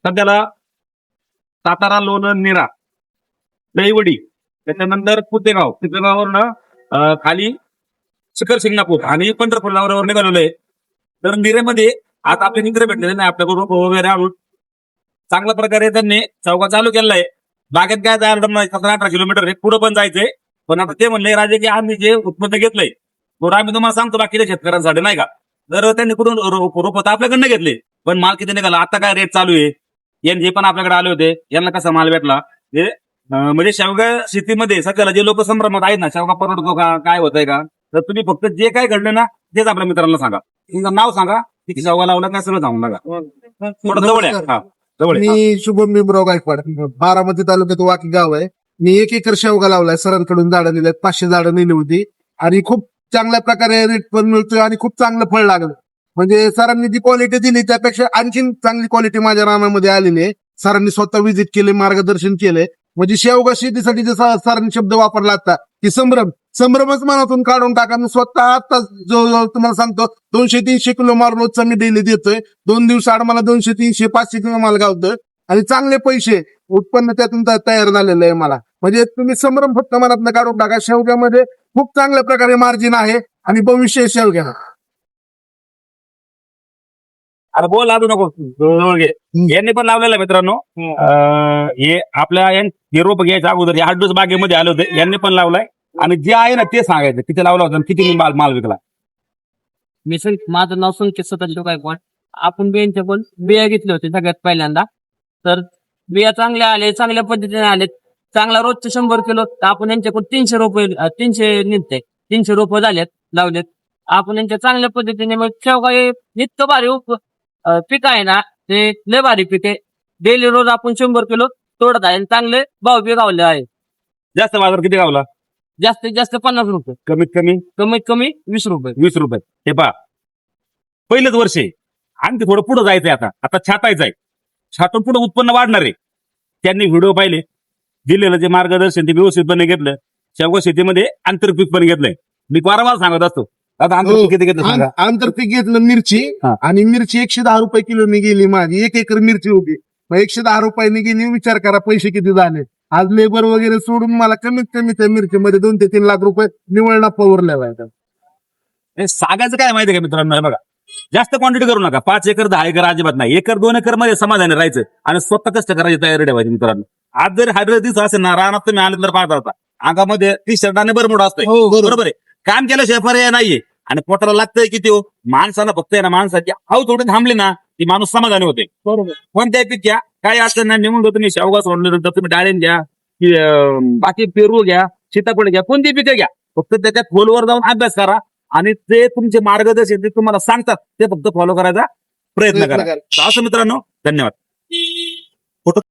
सध्याला सातारा, लोणंद, नीरा, दहिवडी, त्याच्यानंतर पुतेगाव, पुतेगाववरनं खाली शिखर शिंगणापूर आणि पंढरपूर निघालेलो आहे. तर निरेमध्ये आता आपले निरे भेटलेले नाही आपल्याकडून वगैरे आणून चांगल्या प्रकारे त्यांनी चौका चालू केलेला आहे. बागेत काय जायला 17-18 किलोमीटर आहे, पुढे पण जायचंय. पण आता ते म्हणले राजे की आम्ही जे उत्पन्न घेतलंय थोडं आम्ही तुम्हाला सांगतो बाकीच्या शेतकऱ्यांसाठी नाही का. तर त्यांनी कुठून रोप आपल्याकडनं घेतले, पण माल किती निघाला आता काय रेट चालू आहे. जे पण आपल्याकडे आले होते यांना कसा माल भेटला हे म्हणजे शेवगा शेतीमध्ये सध्याला जे लोक संभ्रमात आहेत ना, शेवगा परवडतो का काय होतंय का, तर तुम्ही फक्त जे काय घडलं ना तेच आपल्या मित्रांना सांगा. तुमचं नाव सांगा, किती शेवगा लावला काय सगळं सांगून नका. थोडं जवळ आहे. हा जवळ आहे. मी शुभम भीमराव गायकवाड, बारामती तालुक्यात वाकी गाव आहे. मी 1 एकर शेवगा लावलाय, सरांकडून झाडं दिलेत, 500 झाडं नेली होती आणि खूप चांगल्या प्रकारे रेट पण मिळतोय आणि खूप चांगलं फळ लागलं. म्हणजे सरांनी जी क्वालिटी दिली त्यापेक्षा आणखीन चांगली क्वालिटी माझ्या रानामध्ये आलेली आहे. सरांनी स्वतः व्हिजिट केले, मार्गदर्शन केले. म्हणजे शेवगा शेतीसाठी जसा सरांनी शब्द वापरला आता की संभ्रमच मनातून काढून टाका. मी स्वतः आता जवळजवळ तुम्हाला सांगतो 200-300 किलो माल रोजचा मी डेली देतोय. 2 दिवस आड मला 200-300-500 किलो माल गावतोय आणि चांगले पैसे उत्पन्न त्यातून तयार झालेलं आहे मला. म्हणजे तुम्ही संभ्रम फक्त मनातून काढून टाका. शेवग्यामध्ये खूप चांगल्या प्रकारे मार्जिन आहे आणि भविष्य शेवग्या. अरे बोल लादू नको, जवळ घे. यांनी पण लावलेलं मित्रांनो. हे आपल्या हे रोप घ्यायच्या अगोदर हे 8 दिवस बागेमध्ये आले होते, यांनी पण लावलाय. आणि जे आहे ना ते सांगायचं किती लावला होता, किती माल विकला. माझं नाव संकेत सदाशिव गायकवाड. आपण बियांच्या पण बिया घेतले होते सगळ्यात पहिल्यांदा. तर बिया चांगल्या आले, चांगल्या पद्धतीने आले. चांगला रोजचे 100 किलो. तर आपण यांच्याकडून 300 निघते, 300 रोप झालेत लावलेत आपण यांच्या चांगल्या पद्धतीने. मग शेवगा हे इतकं भारी पीक आहे ना, ते लय भारी पीक आहे. डेली रोज आपण 100 किलो तोडत आहे, चांगले भाव बी गावले आहे. जास्त बाजार किती गावला? जास्तीत जास्त 50 रुपये, कमीत कमी 20 रुपये. 20 रुपये. हे पहा पहिलंच वर्ष आहे, आणखी थोडं पुढे जायचंय. आता छाटायचंय, छाटून पुढे उत्पन्न वाढणार आहे. त्यांनी व्हिडिओ पाहिले, दिलेलं जे मार्गदर्शन ते व्यवस्थितपणे घेतलं. शेवगा शेतीमध्ये आंतरपीक पण घेतलंय. मी वारंवार सांगत असतो. आता आंतरपीक किती घेतलं सांगा? आंतरपीक घेतलं मिरची, आणि मिरची 110 रुपये किलोनी गेली माझी. 1 एकर मिरची होती, मग 110 रुपयांनी गेली. विचार करा पैसे किती झाले. आज लेबर वगैरे सोडून मला कमीत कमी त्या मिरचीमध्ये 2 ते 3 लाख रुपये निवळ नफा उरला. सांगायचं काय माहितीये का मित्रांनो, हे बघा जास्त क्वांटिटी करू नका. 5 एकर 10 एकर अजिबात नाही. 1 एकर 2 एकर मध्ये समाधानी राहायचं आणि स्वतः कष्ट करायची तयारी ठेवायची मित्रांनो. आज जर हायब्रिड दिवस असेल ना, रानात तुम्ही आले तर पाहता होता अंगामध्ये टी शर्ट आणि बरमुडा असतोय. बरोबर आहे. काम केल्याशिवाय पर्याय नाहीये. आणि पोटाला लागतंय किती हो माणसाला, फक्त आहे ना माणसाची हाव थोडी थांबली ना ती माणूस समाधानी होते. बरोबर. कोणत्याही पीक घ्या, काही असं नाही निघून तुम्ही शेवगा सोडल्यानंतर तुम्ही डाळिंब घ्या, बाकी पेरू घ्या, सीताफळ घ्या, कोणती पिकं घ्या, फक्त त्याच्या खोलवर जाऊन अभ्यास करा आणि ते तुमचे मार्गदर्शक ते तुम्हाला सांगतात ते फक्त फॉलो करायचा प्रयत्न करा. असं मित्रांनो, धन्यवाद.